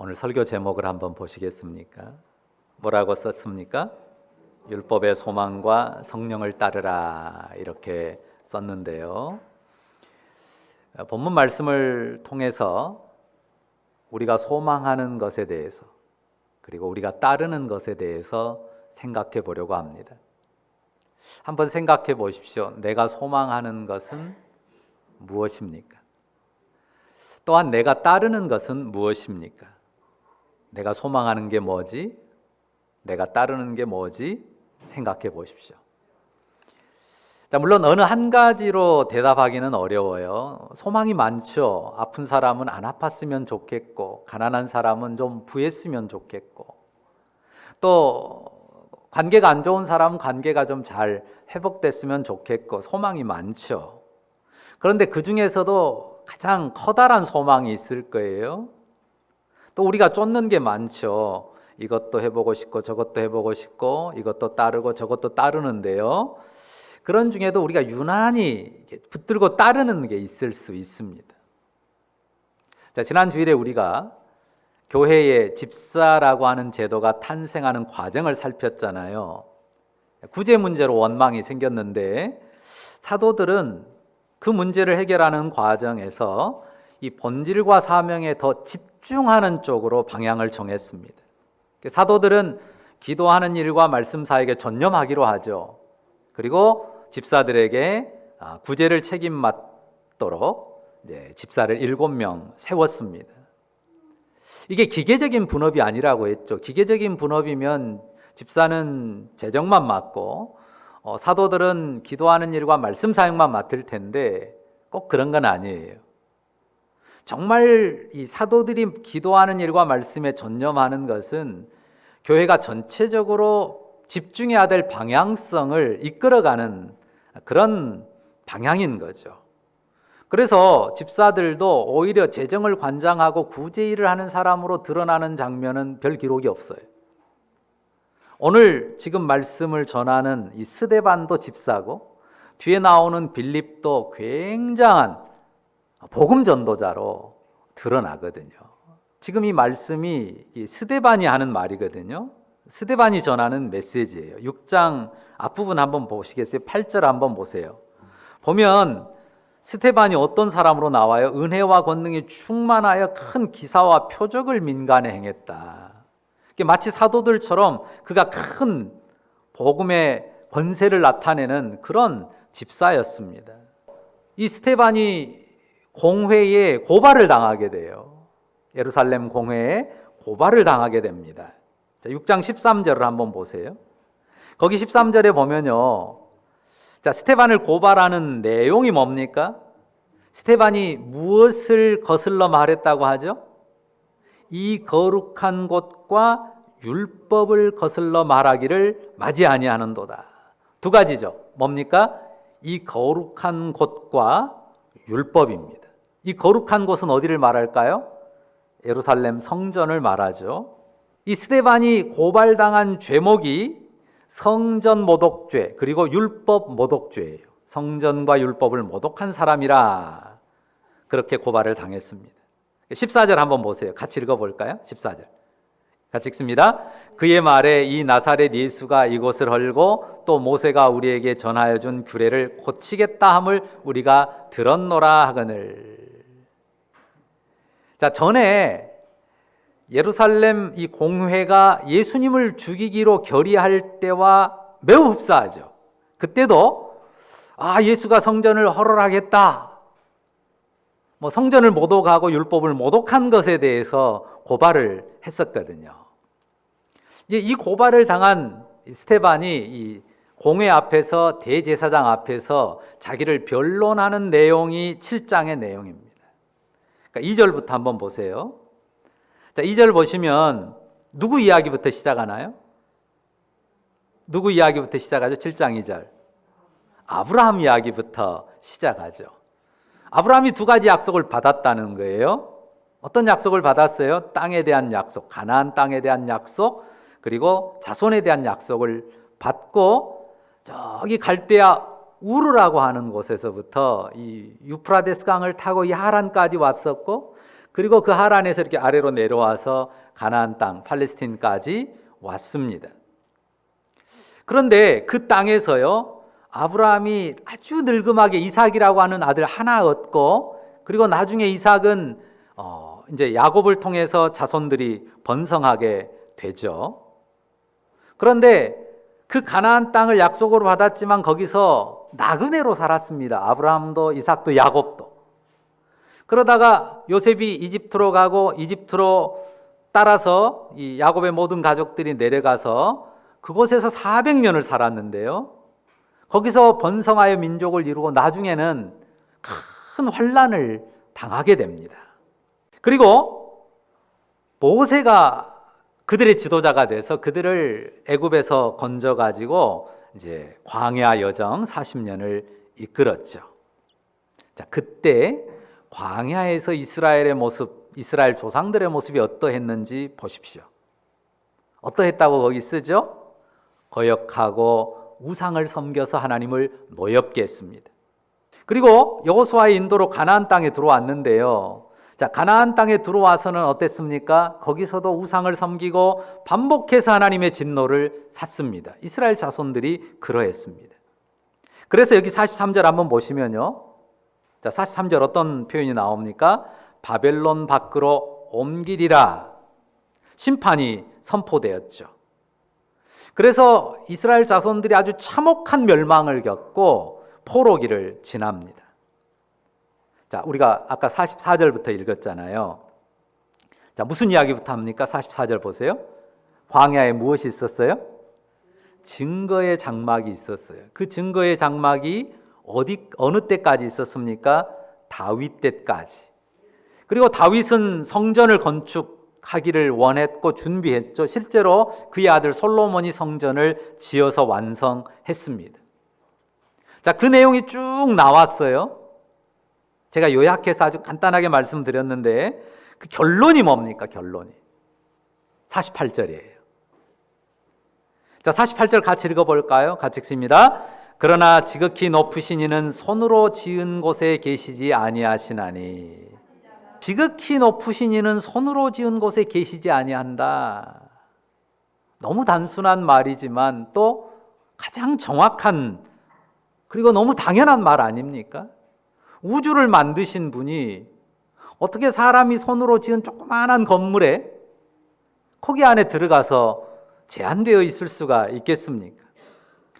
오늘 설교 제목을 한번 보시겠습니까? 뭐라고 썼습니까? 율법의 소망과 성령을 따르라 이렇게 썼는데요. 본문 말씀을 통해서 우리가 소망하는 것에 대해서 그리고 우리가 따르는 것에 대해서 생각해 보려고 합니다. 한번 생각해 보십시오. 내가 소망하는 것은 무엇입니까? 또한 내가 따르는 것은 무엇입니까? 내가 소망하는 게 뭐지? 내가 따르는 게 뭐지? 생각해 보십시오. 물론 어느 한 가지로 대답하기는 어려워요. 소망이 많죠. 아픈 사람은 안 아팠으면 좋겠고, 가난한 사람은 좀 부했으면 좋겠고, 또 관계가 안 좋은 사람은 관계가 좀 잘 회복됐으면 좋겠고, 소망이 많죠. 그런데 그 중에서도 가장 커다란 소망이 있을 거예요. 또 우리가 쫓는 게 많죠. 이것도 해보고 싶고 저것도 해보고 싶고 이것도 따르고 저것도 따르는데요. 그런 중에도 우리가 유난히 붙들고 따르는 게 있을 수 있습니다. 자, 지난 주일에 우리가 교회에 집사라고 하는 제도가 탄생하는 과정을 살폈잖아요. 구제 문제로 원망이 생겼는데 사도들은 그 문제를 해결하는 과정에서 이 본질과 사명에 더 집중하는 쪽으로 방향을 정했습니다. 사도들은 기도하는 일과 말씀 사역에 전념하기로 하죠. 그리고 집사들에게 구제를 책임 맡도록 집사를 7명 세웠습니다. 이게 기계적인 분업이 아니라고 했죠. 기계적인 분업이면 집사는 재정만 맡고 사도들은 기도하는 일과 말씀 사역만 맡을 텐데 꼭 그런 건 아니에요. 정말 이 사도들이 기도하는 일과 말씀에 전념하는 것은 교회가 전체적으로 집중해야 될 방향성을 이끌어가는 그런 방향인 거죠. 그래서 집사들도 오히려 재정을 관장하고 구제 일을 하는 사람으로 드러나는 장면은 별 기록이 없어요. 오늘 지금 말씀을 전하는 이 스데반도 집사고 뒤에 나오는 빌립도 굉장한 복음 전도자로 드러나거든요. 지금 이 말씀이 스데반이 하는 말이거든요. 스데반이 전하는 메시지예요. 6장 앞부분 한번 보시겠어요? 8절 한번 보세요. 보면 스데반이 어떤 사람으로 나와요? 은혜와 권능이 충만하여 큰 기사와 표적을 민간에 행했다. 마치 사도들처럼 그가 큰 복음의 권세를 나타내는 그런 집사였습니다. 이 스데반이 공회에 고발을 당하게 돼요. 예루살렘 공회에 고발을 당하게 됩니다. 자, 6장 13절을 한번 보세요. 거기 13절에 보면요. 자, 스데반을 고발하는 내용이 뭡니까? 스데반이 무엇을 거슬러 말했다고 하죠? 이 거룩한 곳과 율법을 거슬러 말하기를 맞이 아니하는도다. 두 가지죠. 뭡니까? 이 거룩한 곳과 율법입니다. 이 거룩한 곳은 어디를 말할까요? 예루살렘 성전을 말하죠. 이 스데반이 고발당한 죄목이 성전 모독죄 그리고 율법 모독죄예요. 성전과 율법을 모독한 사람이라 그렇게 고발을 당했습니다. 14절 한번 보세요. 같이 읽어볼까요? 14절 같이 읽습니다. 그의 말에 이 나사렛 예수가 이곳을 헐고 또 모세가 우리에게 전하여 준 규례를 고치겠다 함을 우리가 들었노라 하거늘. 자, 전에 예루살렘 이 공회가 예수님을 죽이기로 결의할 때와 매우 흡사하죠. 그때도 예수가 성전을 헐어라겠다. 성전을 모독하고 율법을 모독한 것에 대해서 고발을 했었거든요. 이 고발을 당한 스데반이 이 공회 앞에서 대제사장 앞에서 자기를 변론하는 내용이 7장의 내용입니다. 그러니까 2절부터 한번 보세요. 자, 2절 보시면 누구 이야기부터 시작하나요? 누구 이야기부터 시작하죠? 7장 2절. 아브라함 이야기부터 시작하죠. 아브라함이 두 가지 약속을 받았다는 거예요. 어떤 약속을 받았어요? 땅에 대한 약속, 가나안 땅에 대한 약속, 그리고 자손에 대한 약속을 받고 저기 갈대아 우르라고 하는 곳에서부터 이 유프라데스 강을 타고 이 하란까지 왔었고 그리고 그 하란에서 이렇게 아래로 내려와서 가나안 땅 팔레스틴까지 왔습니다. 그런데 그 땅에서요, 아브라함이 아주 늙음하게 이삭이라고 하는 아들 하나 얻고, 그리고 나중에 이삭은 이제 야곱을 통해서 자손들이 번성하게 되죠. 그런데 그 가나안 땅을 약속으로 받았지만 거기서 나그네로 살았습니다. 아브라함도 이삭도 야곱도. 그러다가 요셉이 이집트로 가고 이집트로 따라서 이 야곱의 모든 가족들이 내려가서 그곳에서 400년을 살았는데요. 거기서 번성하여 민족을 이루고 나중에는 큰 환난을 당하게 됩니다. 그리고 모세가 그들의 지도자가 돼서 그들을 애굽에서 건져 가지고 이제 광야 여정 40년을 이끌었죠. 자, 그때 광야에서 이스라엘의 모습, 이스라엘 조상들의 모습이 어떠했는지 보십시오. 어떠했다고 거기 쓰죠? 거역하고 우상을 섬겨서 하나님을 노엽게 했습니다. 그리고 여호수아의 인도로 가나안 땅에 들어왔는데요. 자, 가나안 땅에 들어와서는 어땠습니까? 거기서도 우상을 섬기고 반복해서 하나님의 진노를 샀습니다. 이스라엘 자손들이 그러했습니다. 그래서 여기 43절 한번 보시면요. 자, 43절 어떤 표현이 나옵니까? 바벨론 밖으로 옮기리라. 심판이 선포되었죠. 그래서 이스라엘 자손들이 아주 참혹한 멸망을 겪고 포로기를 지납니다. 자, 우리가 아까 44절부터 읽었잖아요. 자, 무슨 이야기부터 합니까? 44절 보세요. 광야에 무엇이 있었어요? 증거의 장막이 있었어요. 그 증거의 장막이 어느 때까지 있었습니까? 다윗 때까지. 그리고 다윗은 성전을 건축하기를 원했고 준비했죠. 실제로 그의 아들 솔로몬이 성전을 지어서 완성했습니다. 자, 그 내용이 쭉 나왔어요. 제가 요약해서 아주 간단하게 말씀드렸는데 그 결론이 뭡니까? 결론이 48절이에요. 자, 48절 같이 읽어볼까요? 같이 읽습니다. 그러나 지극히 높으신 이는 손으로 지은 곳에 계시지 아니하시나니. 지극히 높으신 이는 손으로 지은 곳에 계시지 아니한다. 너무 단순한 말이지만 또 가장 정확한, 그리고 너무 당연한 말 아닙니까? 우주를 만드신 분이 어떻게 사람이 손으로 지은 조그마한 건물에 거기 안에 들어가서 제한되어 있을 수가 있겠습니까?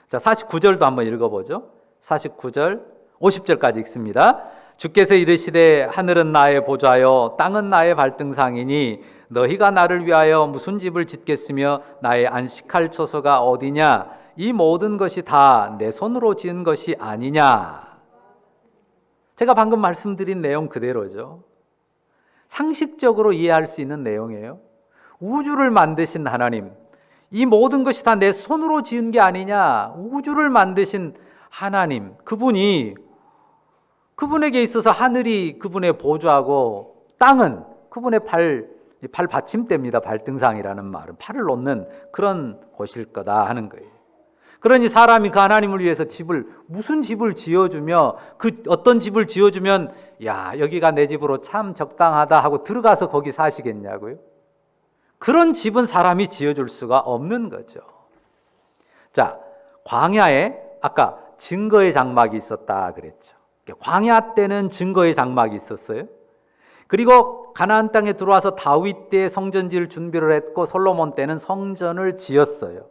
자, 49절도 한번 읽어보죠. 49절, 50절까지 읽습니다. 주께서 이르시되 하늘은 나의 보좌요 땅은 나의 발등상이니 너희가 나를 위하여 무슨 집을 짓겠으며 나의 안식할 처소가 어디냐? 이 모든 것이 다 내 손으로 지은 것이 아니냐? 제가 방금 말씀드린 내용 그대로죠. 상식적으로 이해할 수 있는 내용이에요. 우주를 만드신 하나님, 이 모든 것이 다 내 손으로 지은 게 아니냐? 우주를 만드신 하나님, 그분에게 있어서 하늘이 그분의 보좌고 땅은 그분의 발 받침대입니다. 발등상이라는 말은 팔을 놓는 그런 곳일 거다 하는 거예요. 그러니 사람이 그 하나님을 위해서 무슨 집을 지어주며 그 어떤 집을 지어주면 야, 여기가 내 집으로 참 적당하다 하고 들어가서 거기 사시겠냐고요? 그런 집은 사람이 지어줄 수가 없는 거죠. 자, 광야에 아까 증거의 장막이 있었다 그랬죠. 광야 때는 증거의 장막이 있었어요. 그리고 가나안 땅에 들어와서 다윗 때 성전 지을 준비를 했고 솔로몬 때는 성전을 지었어요.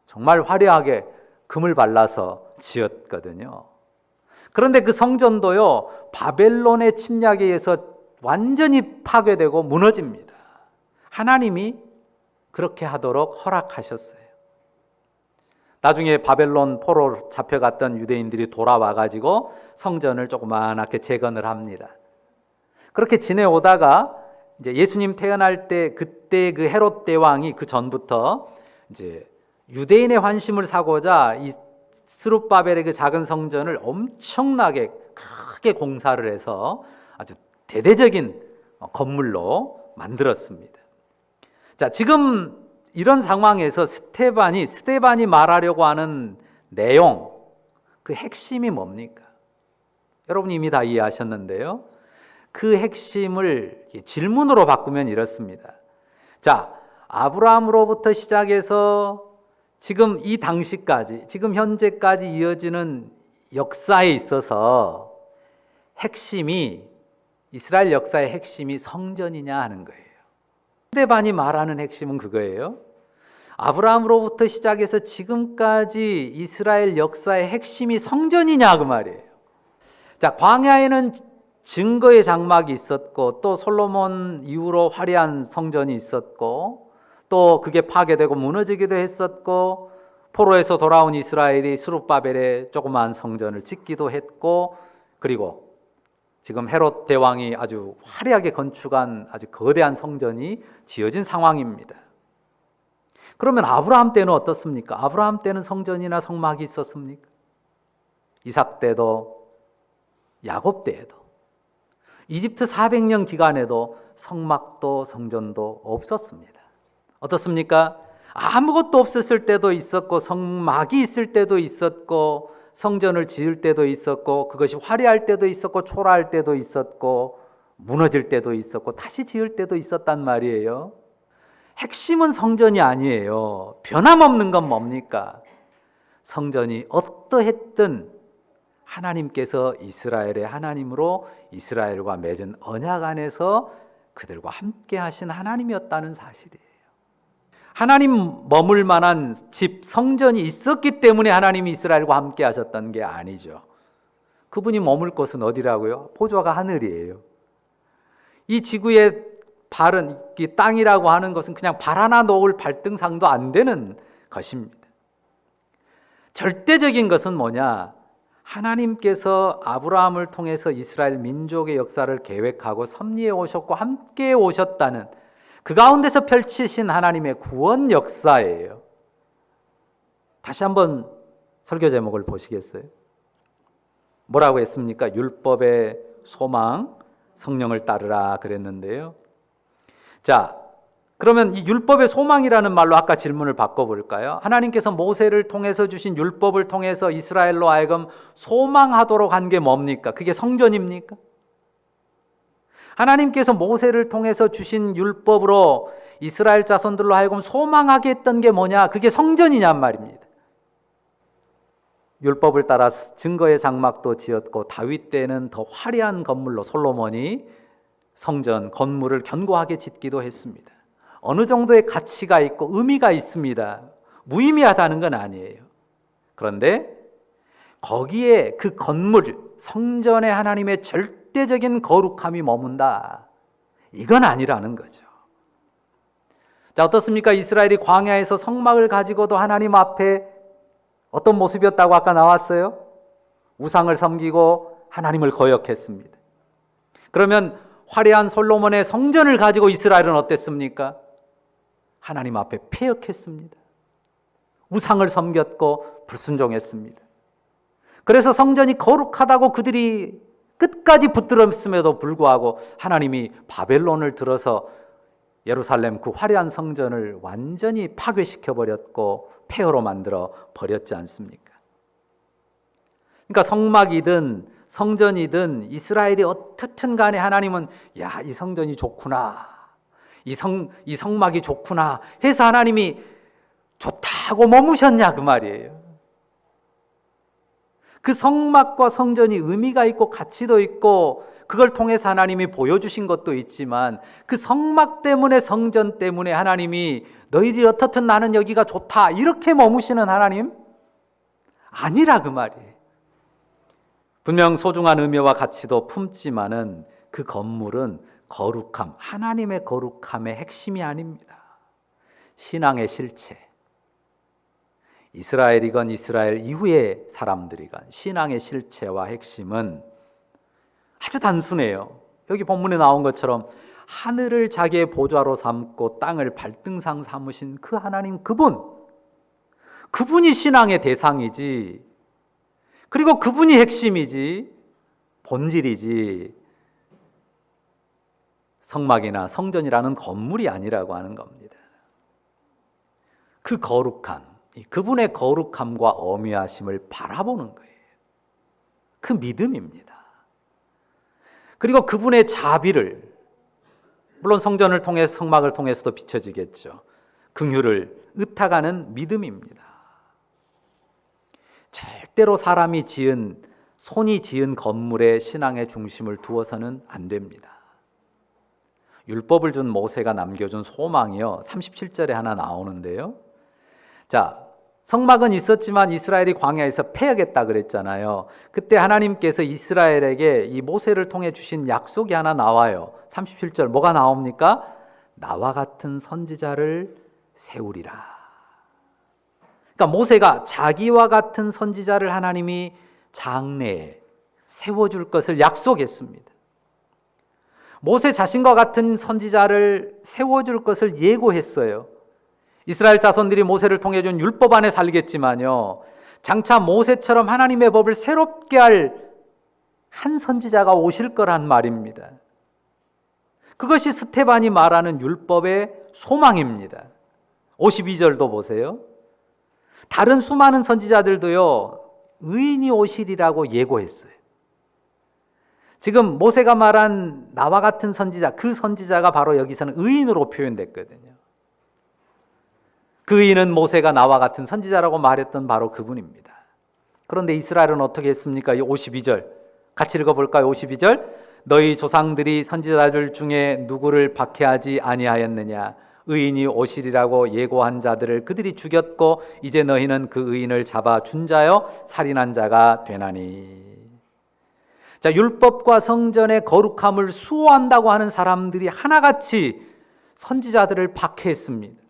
정말 화려하게 금을 발라서 지었거든요. 그런데 그 성전도요, 바벨론의 침략에 의해서 완전히 파괴되고 무너집니다. 하나님이 그렇게 하도록 허락하셨어요. 나중에 바벨론 포로 잡혀갔던 유대인들이 돌아와가지고 성전을 조그맣게 재건을 합니다. 그렇게 지내오다가 이제 예수님 태어날 때 그때 그 헤롯 대왕이 그 전부터 이제 유대인의 환심을 사고자 이 스룹바벨의 그 작은 성전을 엄청나게 크게 공사를 해서 아주 대대적인 건물로 만들었습니다. 자, 지금 이런 상황에서 스데반이 말하려고 하는 내용, 그 핵심이 뭡니까? 여러분이 이미 다 이해하셨는데요. 그 핵심을 질문으로 바꾸면 이렇습니다. 자, 아브라함으로부터 시작해서 지금 이 당시까지, 지금 현재까지 이어지는 역사에 있어서 핵심이, 이스라엘 역사의 핵심이 성전이냐 하는 거예요. 스데반이 말하는 핵심은 그거예요. 아브라함으로부터 시작해서 지금까지 이스라엘 역사의 핵심이 성전이냐 그 말이에요. 자, 광야에는 증거의 장막이 있었고, 또 솔로몬 이후로 화려한 성전이 있었고, 또 그게 파괴되고 무너지기도 했었고, 포로에서 돌아온 이스라엘이 스룹바벨의 조그마한 성전을 짓기도 했고, 그리고 지금 헤롯 대왕이 아주 화려하게 건축한 아주 거대한 성전이 지어진 상황입니다. 그러면 아브라함 때는 어떻습니까? 아브라함 때는 성전이나 성막이 있었습니까? 이삭 때도, 야곱 때에도, 이집트 400년 기간에도 성막도 성전도 없었습니다. 어떻습니까? 아무것도 없었을 때도 있었고, 성막이 있을 때도 있었고, 성전을 지을 때도 있었고, 그것이 화려할 때도 있었고, 초라할 때도 있었고, 무너질 때도 있었고, 다시 지을 때도 있었단 말이에요. 핵심은 성전이 아니에요. 변함없는 건 뭡니까? 성전이 어떠했든 하나님께서 이스라엘의 하나님으로 이스라엘과 맺은 언약 안에서 그들과 함께 하신 하나님이었다는 사실이에요. 하나님 머물 만한 집, 성전이 있었기 때문에 하나님이 이스라엘과 함께 하셨던 게 아니죠. 그분이 머물 곳은 어디라고요? 보좌가 하늘이에요. 이 지구의 발은, 이 땅이라고 하는 것은 그냥 발 하나 놓을 발등상도 안 되는 것입니다. 절대적인 것은 뭐냐? 하나님께서 아브라함을 통해서 이스라엘 민족의 역사를 계획하고 섭리해 오셨고 함께 오셨다는 그 가운데서 펼치신 하나님의 구원 역사예요. 다시 한번 설교 제목을 보시겠어요? 뭐라고 했습니까? 율법의 소망, 성령을 따르라 그랬는데요. 자, 그러면 이 율법의 소망이라는 말로 아까 질문을 바꿔볼까요? 하나님께서 모세를 통해서 주신 율법을 통해서 이스라엘로 하여금 소망하도록 한 게 뭡니까? 그게 성전입니까? 하나님께서 모세를 통해서 주신 율법으로 이스라엘 자손들로 하여금 소망하게 했던 게 뭐냐? 그게 성전이냔 말입니다. 율법을 따라 증거의 장막도 지었고, 다윗 때는 더 화려한 건물로 솔로몬이 성전, 건물을 견고하게 짓기도 했습니다. 어느 정도의 가치가 있고 의미가 있습니다. 무의미하다는 건 아니에요. 그런데 거기에 그 건물, 성전에 하나님의 절대적인 거룩함이 머문다. 이건 아니라는 거죠. 자, 어떻습니까? 이스라엘이 광야에서 성막을 가지고도 하나님 앞에 어떤 모습이었다고 아까 나왔어요? 우상을 섬기고 하나님을 거역했습니다. 그러면 화려한 솔로몬의 성전을 가지고 이스라엘은 어땠습니까? 하나님 앞에 패역했습니다. 우상을 섬겼고 불순종했습니다. 그래서 성전이 거룩하다고 그들이 끝까지 붙들었음에도 불구하고 하나님이 바벨론을 들어서 예루살렘 그 화려한 성전을 완전히 파괴시켜버렸고 폐허로 만들어 버렸지 않습니까? 그러니까 성막이든 성전이든 이스라엘이 어떻든 간에 하나님은 야, 이 성전이 좋구나, 이 성막이 좋구나 해서 하나님이 좋다고 머무셨냐 그 말이에요. 그 성막과 성전이 의미가 있고 가치도 있고 그걸 통해서 하나님이 보여주신 것도 있지만 그 성막 때문에, 성전 때문에 하나님이 너희들이 어떻든 나는 여기가 좋다 이렇게 머무시는 하나님 아니라 그 말이에요. 분명 소중한 의미와 가치도 품지만은 그 건물은 거룩함, 하나님의 거룩함의 핵심이 아닙니다. 신앙의 실체, 이스라엘이건 이스라엘 이후의 사람들이건 신앙의 실체와 핵심은 아주 단순해요. 여기 본문에 나온 것처럼 하늘을 자기의 보좌로 삼고 땅을 발등상 삼으신 그 하나님, 그분이 신앙의 대상이지, 그리고 그분이 핵심이지, 본질이지, 성막이나 성전이라는 건물이 아니라고 하는 겁니다. 그 거룩함, 그분의 거룩함과 어미하심을 바라보는 거예요. 그 믿음입니다. 그리고 그분의 자비를, 물론 성전을 통해서 성막을 통해서도 비춰지겠죠. 긍휼을 의탁하는 믿음입니다. 절대로 사람이 손이 지은 건물에 신앙의 중심을 두어서는 안 됩니다. 율법을 준 모세가 남겨준 소망이요, 37절에 하나 나오는데요. 자, 성막은 있었지만 이스라엘이 광야에서 패하겠다 그랬잖아요. 그때 하나님께서 이스라엘에게 이 모세를 통해 주신 약속이 하나 나와요. 37절 뭐가 나옵니까? 나와 같은 선지자를 세우리라. 그러니까 모세가 자기와 같은 선지자를 하나님이 장래에 세워줄 것을 약속했습니다. 모세 자신과 같은 선지자를 세워줄 것을 예고했어요. 이스라엘 자손들이 모세를 통해 준 율법 안에 살겠지만요, 장차 모세처럼 하나님의 법을 새롭게 할 한 선지자가 오실 거란 말입니다. 그것이 스테반이 말하는 율법의 소망입니다. 52절도 보세요. 다른 수많은 선지자들도요, 의인이 오시리라고 예고했어요. 지금 모세가 말한 나와 같은 선지자, 그 선지자가 바로 여기서는 의인으로 표현됐거든요. 그 의인은 모세가 나와 같은 선지자라고 말했던 바로 그분입니다. 그런데 이스라엘은 어떻게 했습니까? 52절 같이 읽어볼까요? 52절 너희 조상들이 선지자들 중에 누구를 박해하지 아니하였느냐? 의인이 오시리라고 예고한 자들을 그들이 죽였고 이제 너희는 그 의인을 잡아 준 자여 살인한 자가 되나니. 자, 율법과 성전의 거룩함을 수호한다고 하는 사람들이 하나같이 선지자들을 박해했습니다.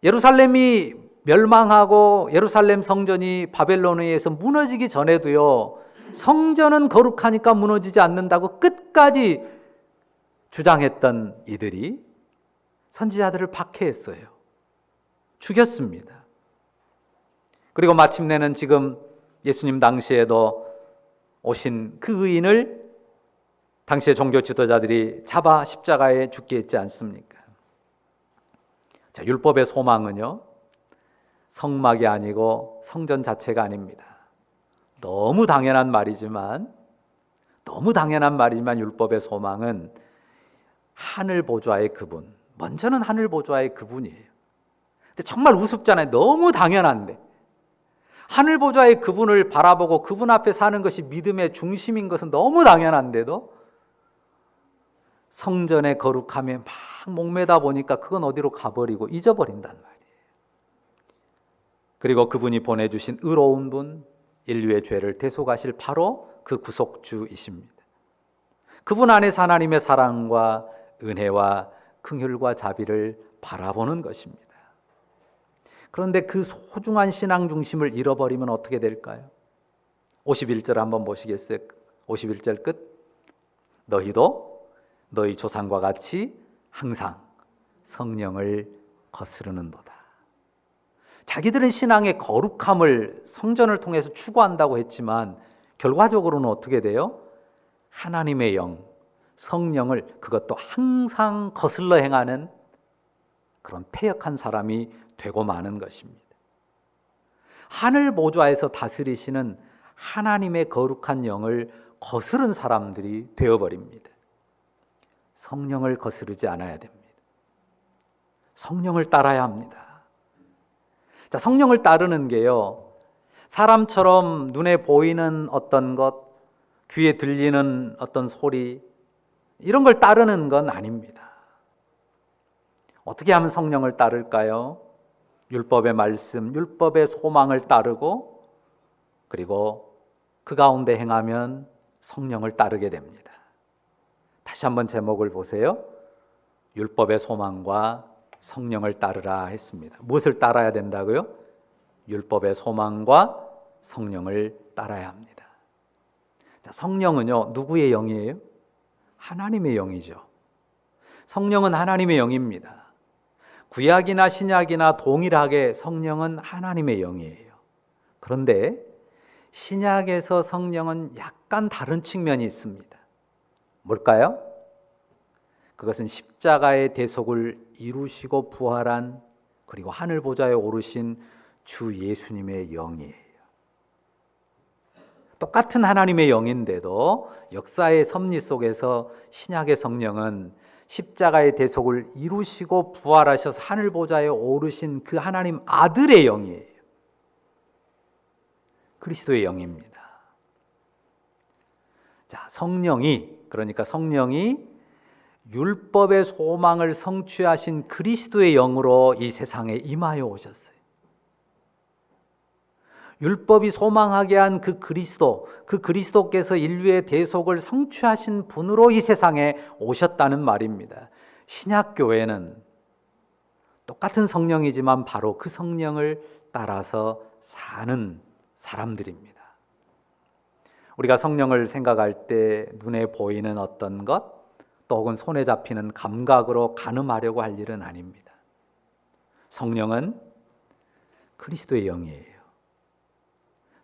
예루살렘이 멸망하고 예루살렘 성전이 바벨론에 의해서 무너지기 전에도요, 성전은 거룩하니까 무너지지 않는다고 끝까지 주장했던 이들이 선지자들을 박해했어요. 죽였습니다. 그리고 마침내는 지금 예수님 당시에도 오신 그 의인을 당시의 종교 지도자들이 잡아 십자가에 죽게 했지 않습니까? 자, 율법의 소망은요, 성막이 아니고 성전 자체가 아닙니다. 너무 당연한 말이지만 율법의 소망은 하늘 보좌의 그분, 먼저는 하늘 보좌의 그분이에요. 근데 정말 우습잖아요. 너무 당연한데 하늘 보좌의 그분을 바라보고 그분 앞에 사는 것이 믿음의 중심인 것은 너무 당연한데도 성전의 거룩함에 막 목매다 보니까 그건 어디로 가버리고 잊어버린단 말이에요. 그리고 그분이 보내주신 의로운 분, 인류의 죄를 대속하실 바로 그 구속주이십니다. 그분 안에서 하나님의 사랑과 은혜와 긍휼과 자비를 바라보는 것입니다. 그런데 그 소중한 신앙 중심을 잃어버리면 어떻게 될까요? 51절 한번 보시겠어요? 51절 끝. 너희도 너희 조상과 같이 항상 성령을 거스르는도다. 자기들은 신앙의 거룩함을 성전을 통해서 추구한다고 했지만 결과적으로는 어떻게 돼요? 하나님의 영, 성령을 그것도 항상 거슬러 행하는 그런 패역한 사람이 되고 마는 것입니다. 하늘 보좌에서 다스리시는 하나님의 거룩한 영을 거스른 사람들이 되어버립니다. 성령을 거스르지 않아야 됩니다. 성령을 따라야 합니다. 자, 성령을 따르는 게요, 사람처럼 눈에 보이는 어떤 것, 귀에 들리는 어떤 소리, 이런 걸 따르는 건 아닙니다. 어떻게 하면 성령을 따를까요? 율법의 말씀, 율법의 소망을 따르고 그리고 그 가운데 행하면 성령을 따르게 됩니다. 다시 한번 제목을 보세요. 율법의 소망과 성령을 따르라 했습니다. 무엇을 따라야 된다고요? 율법의 소망과 성령을 따라야 합니다. 자, 성령은요, 누구의 영이에요? 하나님의 영이죠. 성령은 하나님의 영입니다. 구약이나 신약이나 동일하게 성령은 하나님의 영이에요. 그런데 신약에서 성령은 약간 다른 측면이 있습니다. 뭘까요? 그것은 십자가의 대속을 이루시고 부활한 그리고 하늘 보좌에 오르신 주 예수님의 영이에요. 똑같은 하나님의 영인데도 역사의 섭리 속에서 신약의 성령은 십자가의 대속을 이루시고 부활하셔서 하늘 보좌에 오르신 그 하나님 아들의 영이에요. 그리스도의 영입니다. 자, 그러니까 성령이 율법의 소망을 성취하신 그리스도의 영으로 이 세상에 임하여 오셨어요. 율법이 소망하게 한 그 그리스도께서 인류의 대속을 성취하신 분으로 이 세상에 오셨다는 말입니다. 신약 교회는 똑같은 성령이지만 바로 그 성령을 따라서 사는 사람들입니다. 우리가 성령을 생각할 때 눈에 보이는 어떤 것, 또 혹은 손에 잡히는 감각으로 가늠하려고 할 일은 아닙니다. 성령은 그리스도의 영이에요.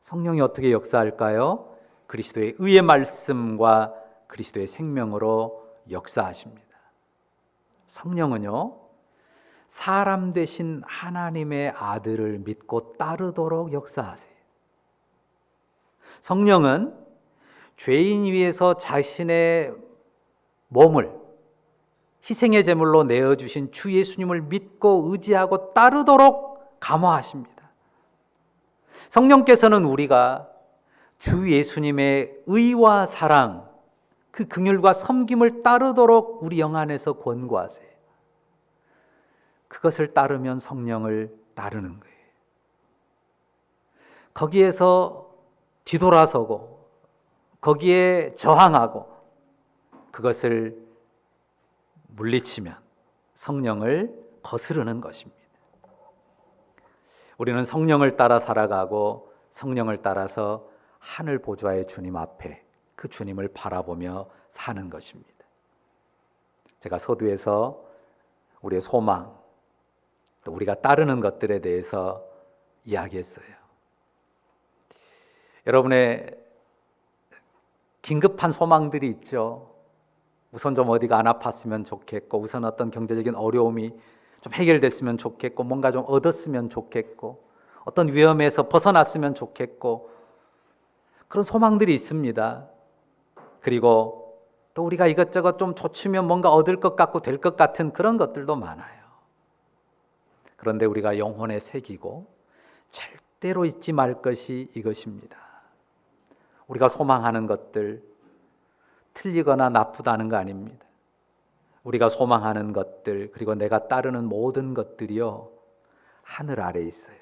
성령이 어떻게 역사할까요? 그리스도의 의의 말씀과 그리스도의 생명으로 역사하십니다. 성령은요, 사람 되신 하나님의 아들을 믿고 따르도록 역사하세요. 성령은 죄인 위에서 자신의 몸을 희생의 제물로 내어주신 주 예수님을 믿고 의지하고 따르도록 감화하십니다. 성령께서는 우리가 주 예수님의 의와 사랑, 그 긍휼과 섬김을 따르도록 우리 영 안에서 권고하세요. 그것을 따르면 성령을 따르는 거예요. 거기에서 뒤돌아서고 거기에 저항하고 그것을 물리치면 성령을 거스르는 것입니다. 우리는 성령을 따라 살아가고 성령을 따라서 하늘 보좌의 주님 앞에 그 주님을 바라보며 사는 것입니다. 제가 서두에서 우리의 소망, 또 우리가 따르는 것들에 대해서 이야기했어요. 여러분의 긴급한 소망들이 있죠. 우선 좀 어디가 안 아팠으면 좋겠고, 우선 어떤 경제적인 어려움이 좀 해결됐으면 좋겠고, 뭔가 좀 얻었으면 좋겠고, 어떤 위험에서 벗어났으면 좋겠고, 그런 소망들이 있습니다. 그리고 또 우리가 이것저것 좀 좇으면 뭔가 얻을 것 같고 될 것 같은 그런 것들도 많아요. 그런데 우리가 영혼에 새기고 절대로 잊지 말 것이 이것입니다. 우리가 소망하는 것들 틀리거나 나쁘다는 거 아닙니다. 우리가 소망하는 것들, 그리고 내가 따르는 모든 것들이요, 하늘 아래에 있어요.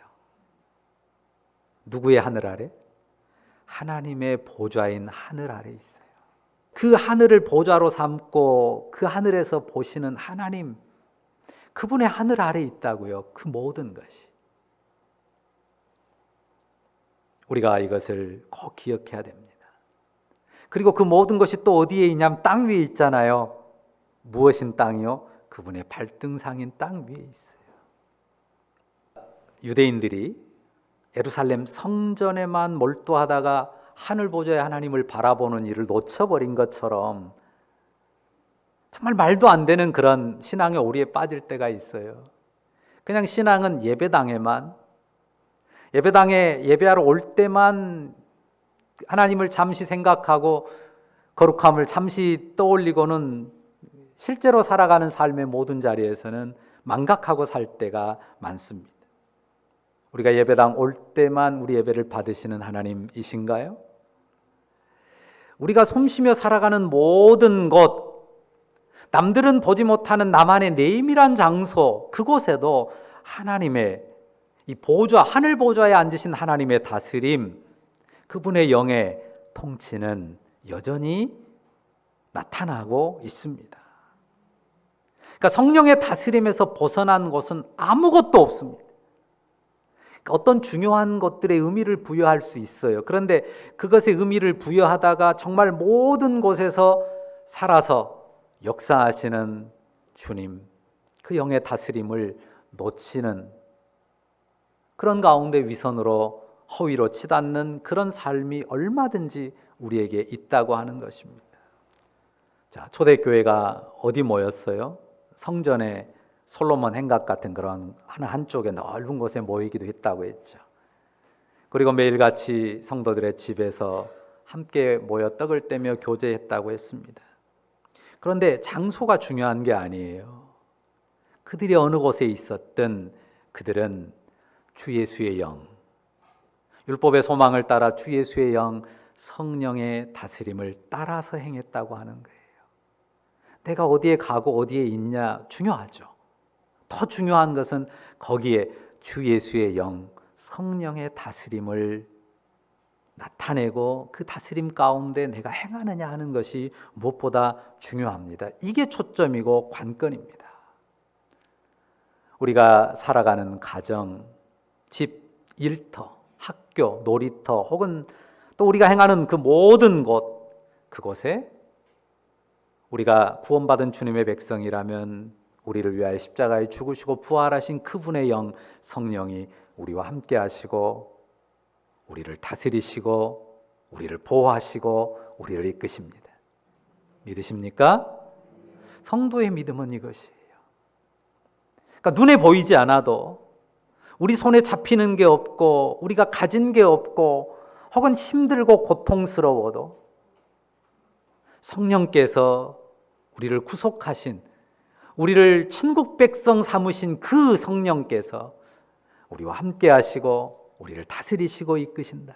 누구의 하늘 아래? 하나님의 보좌인 하늘 아래에 있어요. 그 하늘을 보좌로 삼고 그 하늘에서 보시는 하나님, 그분의 하늘 아래에 있다고요. 그 모든 것이. 우리가 이것을 꼭 기억해야 됩니다. 그리고 그 모든 것이 또 어디에 있냐면 땅 위에 있잖아요. 무엇인 땅이요? 그분의 발등상인 땅 위에 있어요. 유대인들이 예루살렘 성전에만 몰두하다가 하늘 보좌의 하나님을 바라보는 일을 놓쳐버린 것처럼 정말 말도 안 되는 그런 신앙의 오리에 빠질 때가 있어요. 그냥 신앙은 예배당에 예배하러 올 때만 하나님을 잠시 생각하고 거룩함을 잠시 떠올리고는 실제로 살아가는 삶의 모든 자리에서는 망각하고 살 때가 많습니다. 우리가 예배당 올 때만 우리 예배를 받으시는 하나님이신가요? 우리가 숨쉬며 살아가는 모든 곳, 남들은 보지 못하는 나만의 내밀한 장소, 그곳에도 하나님의 이 보좌, 하늘 보좌에 앉으신 하나님의 다스림, 그분의 영의 통치는 여전히 나타나고 있습니다. 그러니까 성령의 다스림에서 벗어난 것은 아무것도 없습니다. 어떤 중요한 것들의 의미를 부여할 수 있어요. 그런데 그것의 의미를 부여하다가 정말 모든 곳에서 살아서 역사하시는 주님, 그 영의 다스림을 놓치는 그런 가운데 위선으로 허위로 치닫는 그런 삶이 얼마든지 우리에게 있다고 하는 것입니다. 자, 초대교회가 어디 모였어요? 성전에 솔로몬 행각 같은 그런 한쪽에 넓은 곳에 모이기도 했다고 했죠. 그리고 매일같이 성도들의 집에서 함께 모여 떡을 떼며 교제했다고 했습니다. 그런데 장소가 중요한 게 아니에요. 그들이 어느 곳에 있었든 그들은 주 예수의 영, 율법의 소망을 따라 주 예수의 영, 성령의 다스림을 따라서 행했다고 하는 거예요. 내가 어디에 가고 어디에 있냐 중요하죠. 더 중요한 것은 거기에 주 예수의 영, 성령의 다스림을 나타내고 그 다스림 가운데 내가 행하느냐 하는 것이 무엇보다 중요합니다. 이게 초점이고 관건입니다. 우리가 살아가는 가정, 집, 일터, 학교, 놀이터 혹은 또 우리가 행하는 그 모든 곳, 그곳에 우리가 구원받은 주님의 백성이라면 우리를 위하여 십자가에 죽으시고 부활하신 그분의 영, 성령이 우리와 함께 하시고 우리를 다스리시고 우리를 보호하시고 우리를 이끄십니다. 믿으십니까? 성도의 믿음은 이것이에요. 그러니까 눈에 보이지 않아도 우리 손에 잡히는 게 없고 우리가 가진 게 없고 혹은 힘들고 고통스러워도 성령께서 우리를 구속하신, 우리를 천국 백성 삼으신 그 성령께서 우리와 함께 하시고 우리를 다스리시고 이끄신다.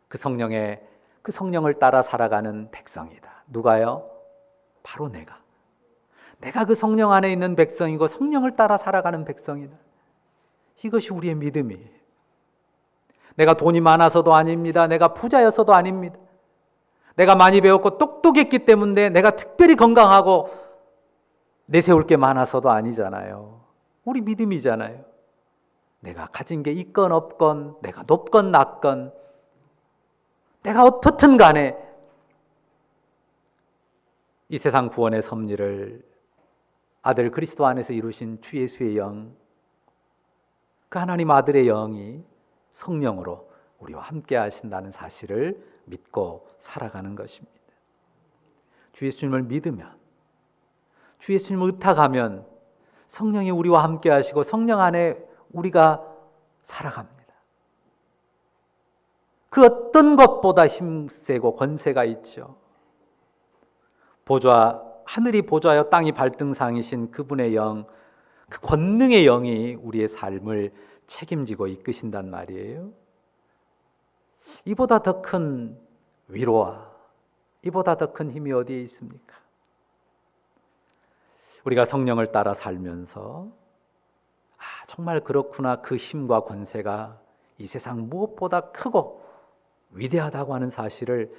그 성령을 따라 살아가는 백성이다. 누가요? 바로 내가. 내가 그 성령 안에 있는 백성이고 성령을 따라 살아가는 백성이다. 이것이 우리의 믿음이에요. 내가 돈이 많아서도 아닙니다. 내가 부자여서도 아닙니다. 내가 많이 배웠고 똑똑했기 때문에 내가 특별히 건강하고 내세울 게 많아서도 아니잖아요. 우리 믿음이잖아요. 내가 가진 게 있건 없건, 내가 높건 낮건, 내가 어떻든 간에 이 세상 구원의 섭리를 아들 그리스도 안에서 이루신 주 예수의 영, 그 하나님 아들의 영이 성령으로 우리와 함께 하신다는 사실을 믿고 살아가는 것입니다. 주 예수님을 믿으면, 주 예수님을 의탁하면 성령이 우리와 함께 하시고 성령 안에 우리가 살아갑니다. 그 어떤 것보다 힘세고 권세가 있죠. 하늘이 보좌여 땅이 발등상이신 그분의 영, 그 권능의 영이 우리의 삶을 책임지고 이끄신단 말이에요. 이보다 더 큰 위로와 이보다 더 큰 힘이 어디에 있습니까? 우리가 성령을 따라 살면서 정말 그렇구나, 그 힘과 권세가 이 세상 무엇보다 크고 위대하다고 하는 사실을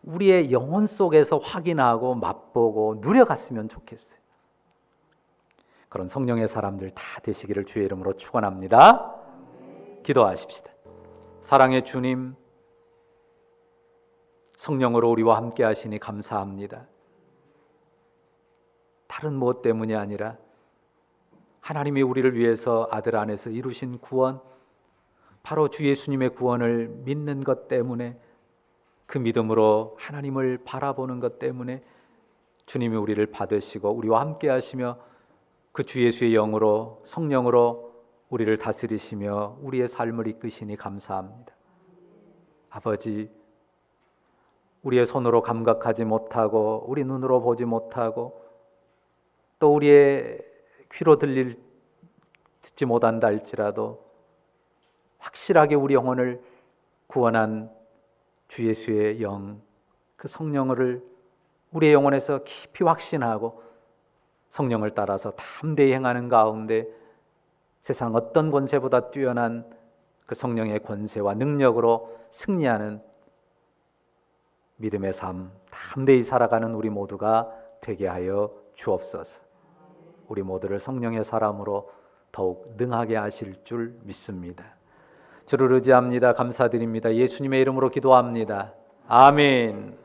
우리의 영혼 속에서 확인하고 맛보고 누려갔으면 좋겠어요. 그런 성령의 사람들 다 되시기를 주의 이름으로 축원합니다. 기도하십시다. 사랑의 주님, 성령으로 우리와 함께 하시니 감사합니다. 다른 무엇 때문이 아니라 하나님이 우리를 위해서 아들 안에서 이루신 구원, 바로 주 예수님의 구원을 믿는 것 때문에, 그 믿음으로 하나님을 바라보는 것 때문에 주님이 우리를 받으시고 우리와 함께 하시며 그 주 예수의 영으로, 성령으로 우리를 다스리시며 우리의 삶을 이끄시니 감사합니다. 아버지, 우리의 손으로 감각하지 못하고 우리 눈으로 보지 못하고 또 우리의 귀로 듣지 못한다 할지라도 확실하게 우리 영혼을 구원한 주 예수의 영, 그 성령을 우리의 영혼에서 깊이 확신하고 성령을 따라서 담대히 행하는 가운데 세상 어떤 권세보다 뛰어난 그 성령의 권세와 능력으로 승리하는 믿음의 삶, 담대히 살아가는 우리 모두가 되게 하여 주옵소서. 우리 모두를 성령의 사람으로 더욱 능하게 하실 줄 믿습니다. 주를 의지합니다. 감사드립니다. 예수님의 이름으로 기도합니다. 아멘.